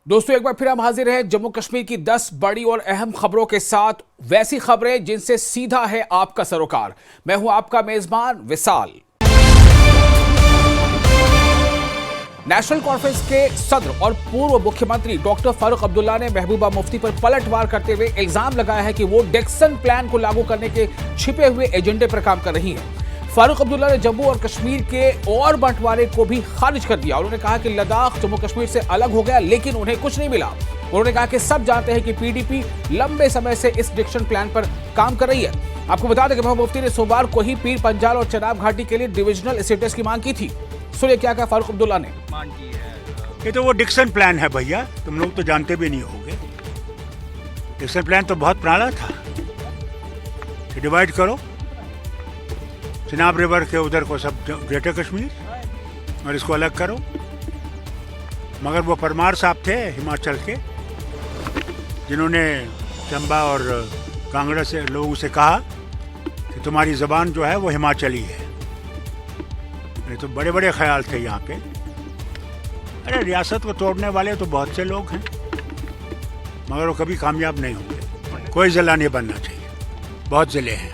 दोस्तों एक बार फिर हम हाजिर हैं जम्मू कश्मीर की 10 बड़ी और अहम खबरों के साथ, वैसी खबरें जिनसे सीधा है आपका सरोकार। मैं हूं आपका मेजबान विशाल। नेशनल कॉन्फ्रेंस के सदर और पूर्व मुख्यमंत्री डॉक्टर फारूक अब्दुल्ला ने महबूबा मुफ्ती पर पलटवार करते हुए इल्जाम लगाया है कि वो डिक्सन प्लान को लागू करने के छिपे हुए एजेंडे पर काम कर रही है। फारूक अब्दुल्ला ने जम्मू और कश्मीर के और बंटवारे को भी खारिज कर दिया। उन्होंने कहा कि लद्दाख जम्मू कश्मीर से अलग हो गया, लेकिन उन्हें कुछ नहीं मिला। उन्होंने कहा कि सब जानते हैं कि पीडीपी लंबे समय से इस डिक्सन प्लान पर काम कर रही है। आपको बता दें कि महबूबा मुफ्ती ने सोमवार को ही पीर पंजाल और चनाब घाटी के लिए डिविजनल स्टेटस की मांग की थी। सुनिए क्या कहा फारूक अब्दुल्ला ने। मांग की है ये तो वो डिक्सन प्लान है भैया, तुम लोग तो जानते भी नहीं होंगे। डिक्सन प्लान तो बहुत पुराना था कि डिवाइड करो चिनाब रिवर के उधर को सब ग्रेटर कश्मीर और इसको अलग करो। मगर वो परमार साहब थे हिमाचल के, जिन्होंने चंबा और कांगड़ा से लोगों से कहा कि तुम्हारी ज़बान जो है वो हिमाचली है। ये तो बड़े बड़े ख्याल थे यहाँ पे। अरे रियासत को तोड़ने वाले तो बहुत से लोग हैं, मगर वो कभी कामयाब नहीं होंगे। कोई ज़िला नहीं बनना चाहिए, बहुत ज़िले हैं।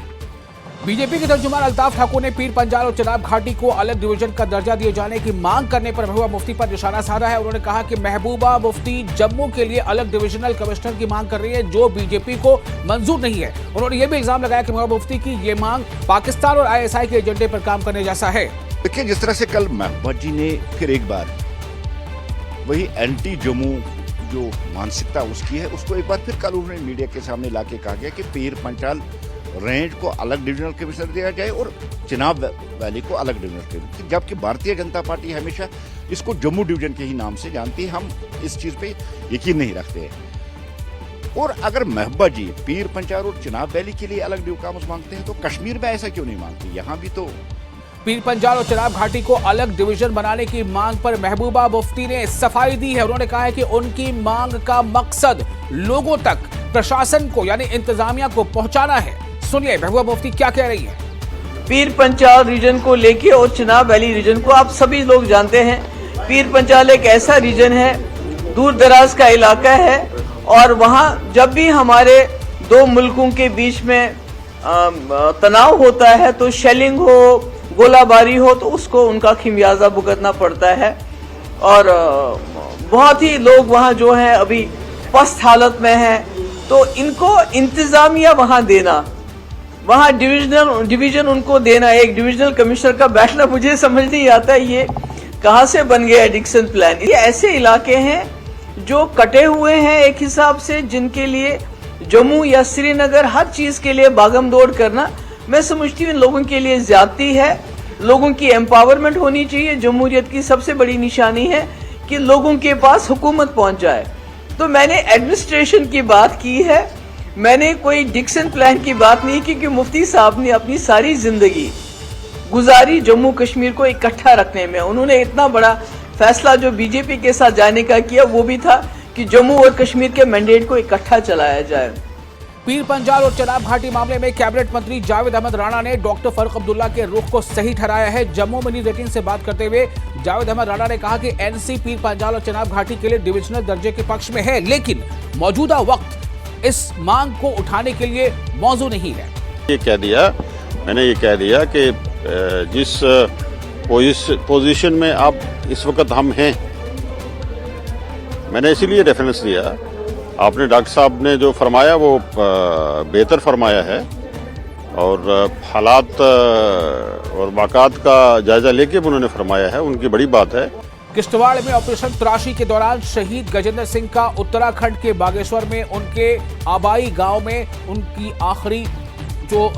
बीजेपी के तर्जुमान अल्ताफ ठाकुर ने पीर पंजाल और चनाब घाटी को अलग डिवीजन का दर्जा दिए जाने की मांग करने पर महबूबा मुफ्ती पर निशाना साधा है। उन्होंने कहा कि महबूबा मुफ्ती जम्मू के लिए अलग डिविजनल कमिश्नर की मांग कर रही है, जो बीजेपी को मंजूर नहीं है। उन्होंने यह भी इल्जाम लगाया कि महबूबा मुफ्ती की ये मांग पाकिस्तान और ISI के एजेंडे पर काम करने जैसा है। देखिए, जिस तरह से कल महबूबा जी ने फिर एक बार वही एंटी जम्मू जो मानसिकता उसकी है, उसको एक बार फिर कल उन्होंने मीडिया के सामने लाके कहा गया कि पीर पंजाल रेंज को अलग डिविजनल कमिश्नर दिया जाए और चिनाब वैली को अलग डिविजनल कमिश्नर, जबकि भारतीय जनता पार्टी हमेशा इसको जम्मू डिवीजन के ही नाम से जानती है। हम इस चीज़ पे यकीन नहीं रखते हैं। और अगर महबूबा जी पीर पंजाल और चिनाब वैली के लिए अलग डिविजन मांगते हैं तो कश्मीर में ऐसा क्यों नहीं मांगती? यहाँ भी तो पीर पंजाल और चनाब घाटी को अलग डिवीजन बनाने की मांग पर महबूबा मुफ्ती ने सफाई दी है। उन्होंने कहा है कि उनकी मांग का मकसद लोगों तक, प्रशासन को यानी इंतजामिया को पहुंचाना है। सुनिए महबूबा मुफ्ती क्या कह रही है। पीर पंजाल रीजन को लेके और चिनाब वैली रीजन को आप सभी लोग जानते हैं। पीर पंजाल एक ऐसा रीजन है, दूर दराज का इलाका है, और वहाँ जब भी हमारे दो मुल्कों के बीच में तनाव होता है तो शेलिंग हो, गोलाबारी हो, तो उसको उनका खिमियाजा भुगतना पड़ता है। और बहुत ही लोग वहाँ जो है अभी पस्त हालत में हैं, तो इनको इंतजामिया वहाँ देना, वहाँ डिवीजन उनको देना, एक डिविजनल कमिश्नर का बैठना, मुझे समझ नहीं आता ये कहाँ से बन गया डिक्सन प्लान। ये ऐसे इलाके हैं जो कटे हुए हैं एक हिसाब से, जिनके लिए जम्मू या श्रीनगर हर चीज़ के लिए भागम दौड़ करना, मैं समझती हूँ इन लोगों के लिए ज्यादती है। लोगों की एम्पावरमेंट होनी चाहिए। जमहूरियत की सबसे बड़ी निशानी है कि लोगों के पास हुकूमत पहुँच जाए। तो मैंने एडमिनिस्ट्रेशन की बात की है, मैंने कोई डिक्सन प्लान की बात नहीं की, क्योंकि मुफ्ती साहब ने अपनी सारी जिंदगी गुजारी जम्मू कश्मीर को इकट्ठा रखने में। उन्होंने इतना बड़ा फैसला जो बीजेपी के साथ जाने का किया, वो भी था कि जम्मू और कश्मीर के मैंडेट को इकट्ठा चलाया जाए। पीर पंजाल और चनाब घाटी मामले में कैबिनेट मंत्री जावेद अहमद राणा ने डॉक्टर फारूक अब्दुल्ला के रुख को सही ठहराया है। जम्मू में न्यूज 18 से बात करते हुए जावेद अहमद राणा ने कहा कि एनसी पीर पंजाल और चनाब घाटी के लिए डिविजनल दर्जे के पक्ष में है, लेकिन मौजूदा वक्त इस मांग को उठाने के लिए मौजू नहीं है। मैंने ये कह दिया कि जिस पोजीशन में अब इस वक्त हम हैं, मैंने इसीलिए रेफरेंस दिया। आपने डॉक्टर साहब ने जो फरमाया वो बेहतर फरमाया है, और हालात और वाक़ात का जायजा लेके उन्होंने फरमाया है, उनकी बड़ी बात है। किश्तवाड़ में ऑपरेशन तराशी के दौरान शहीद गजेंद्र सिंह का उत्तराखंड के बागेश्वर में उनके आबाई गांव में उनकी आखिरी जो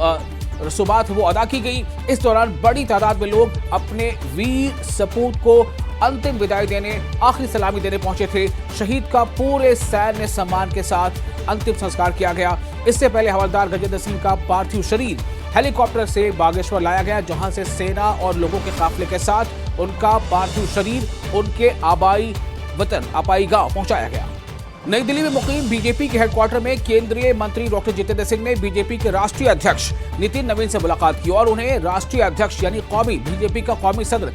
रसूमात वो अदा की गई। इस दौरान बड़ी तादाद में लोग अपने वीर सपूत को अंतिम विदाई देने, आखिरी सलामी देने पहुंचे थे। शहीद का पूरे सैन्य सम्मान के साथ अंतिम संस्कार किया गया। इससे पहले हवलदार गजेंद्र सिंह का पार्थिव शरीर हेलीकॉप्टर से बागेश्वर लाया गया, जहां से सेना और लोगों के काफिले के साथ उनका पार्थिव शरीर उनके आबाई वतन आपाई गांव पहुंचाया गया। नई दिल्ली में मुकीम बीजेपी के हेडक्वार्टर में केंद्रीय मंत्री डॉक्टर जितेंद्र सिंह ने बीजेपी के राष्ट्रीय अध्यक्ष नितिन नवीन से मुलाकात की और उन्हें राष्ट्रीय अध्यक्ष यानी बीजेपी का कौमी सदर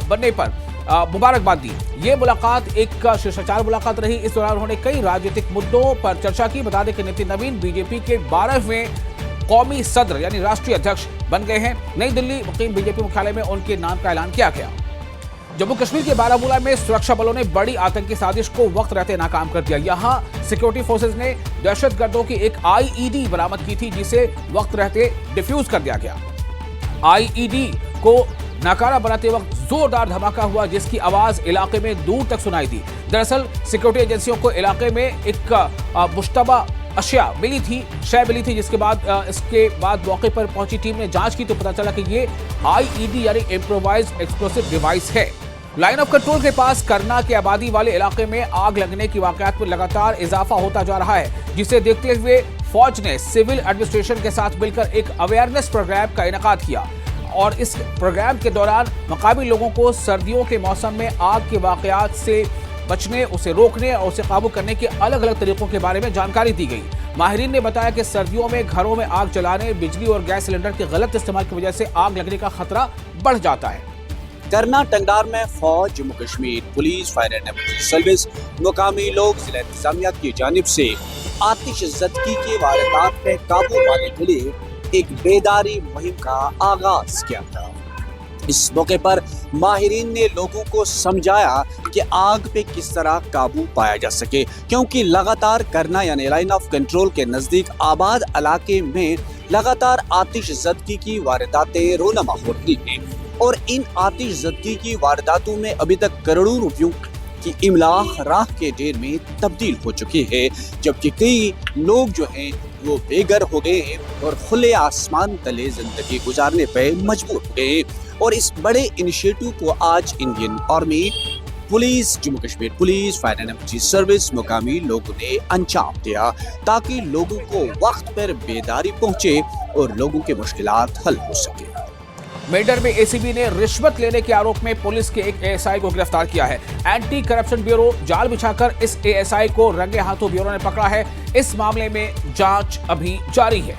बनने पर मुबारकबाद दी। ये मुलाकात एक शिष्टाचार मुलाकात रही। इस दौरान उन्होंने कई राजनीतिक मुद्दों पर चर्चा की। बता दें कि नितिन नवीन बीजेपी के 12वें कौमी सदर यानी राष्ट्रीय अध्यक्ष बन गए हैं। नई दिल्ली मुकीम बीजेपी मुख्यालय में उनके नाम का ऐलान किया गया। जम्मू कश्मीर के बारामूला में सुरक्षा बलों ने बड़ी आतंकी साजिश को वक्त रहते नाकाम कर दिया। यहां सिक्योरिटी फोर्सेज ने दहशतगर्दों की एक आईईडी बरामद की थी, जिसे वक्त रहते डिफ्यूज कर दिया गया। आईईडी को नाकारा बनाते वक्त जोरदार धमाका हुआ, जिसकी आवाज इलाके में दूर तक सुनाई दी। दरअसल सिक्योरिटी एजेंसियों को इलाके में एक मुश्तबा अशिया मिली थी, जिसके बाद मौके पर पहुंची टीम ने जांच की तो पता चला कि ये आईईडी यानी इम्प्रोवाइज्ड एक्सप्लोसिव डिवाइस है। लाइन ऑफ कंट्रोल के पास करना के आबादी वाले इलाके में आग लगने की वाकयात में लगातार इजाफा होता जा रहा है, जिसे देखते हुए फौज ने सिविल एडमिनिस्ट्रेशन के साथ मिलकर एक अवेयरनेस प्रोग्राम का इनेकाद किया और इस प्रोग्राम के दौरान मकामी लोगों को सर्दियों के मौसम में आग के वाकयात से बचने, उसे रोकने और उसे काबू करने के अलग अलग तरीकों के बारे में जानकारी दी गई। माहिरीन ने बताया कि सर्दियों में घरों में आग जलाने, बिजली और गैस सिलेंडर के गलत इस्तेमाल की वजह से आग लगने का खतरा बढ़ जाता है। करना टंगडार में फौज, Jammu Kashmir police, fire and emergency service, मुकामी लोग, जिला इंतजामिया की जानिब से आतिशज़दगी के वारदात पे काबू पाने के लिए एक बेदारी मुहिम का आगाज किया था। इस मौके पर माहिरीन ने लोगों को समझाया कि आग पे किस तरह काबू पाया जा सके, क्योंकि लगातार करना यानी लाइन ऑफ कंट्रोल के नजदीक आबाद इलाके में लगातार आतिशज़दगी की वारदातें रोनमा हो रही हैं और इन आतिशज़दगी की वारदातों में अभी तक करोड़ों रुपयों की इमलाक राख के ढेर में तब्दील हो चुकी है, जबकि कई लोग जो हैं वो बेघर हो गए हैं और खुले आसमान तले जिंदगी गुजारने पे मजबूर हो गए हैं। और इस बड़े इनिशिएटिव को आज Indian army, police, Jammu Kashmir police, fire and emergency service, मुकामी लोगों ने अंजाम दिया ताकि लोगों को वक्त पर बेदारी पहुंचे और लोगों के मुश्किलात हल हो सके। मेडर में एसीबी ने रिश्वत लेने के आरोप में पुलिस के एक एएसआई को गिरफ्तार किया है। एंटी करप्शन ब्यूरो जाल बिछाकर इस एएसआई को रंगे हाथों ब्यूरो ने पकड़ा है। इस मामले में जांच अभी जारी है।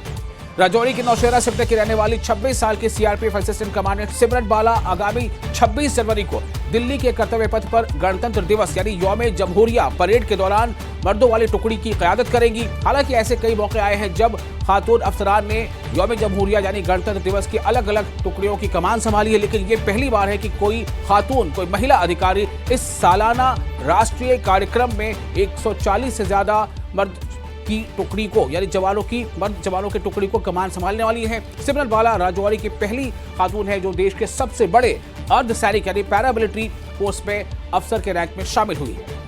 राजौरी के नौशेरा सेक्टर की रहने वाली 26 साल की सीआरपीएफ असिस्टेंट कमांडेंट सिमरन बाला आगामी 26 जनवरी को दिल्ली के कर्तव्य पथ पर गणतंत्र दिवस यानी यौम जमहूरिया परेड के दौरान मर्दों वाली टुकड़ी की क़यादत करेंगी। हालांकि ऐसे कई मौके आए हैं जब खातून अफसरान ने यौम जमहूरिया यानी गणतंत्र दिवस की अलग अलग टुकड़ियों की कमान संभाली है, लेकिन ये पहली बार है कि कोई खातून, कोई महिला अधिकारी इस सालाना राष्ट्रीय कार्यक्रम में 140 से ज्यादा मर्द की टुकड़ी को यानी जवानों की टुकड़ी को कमान संभालने वाली है। सिमरन बाला राजौरी की पहली खातून है जो देश के सबसे बड़े अर्धसैनिक यानी पैरामिलिट्री फोर्स में अफसर के रैंक में शामिल हुई है।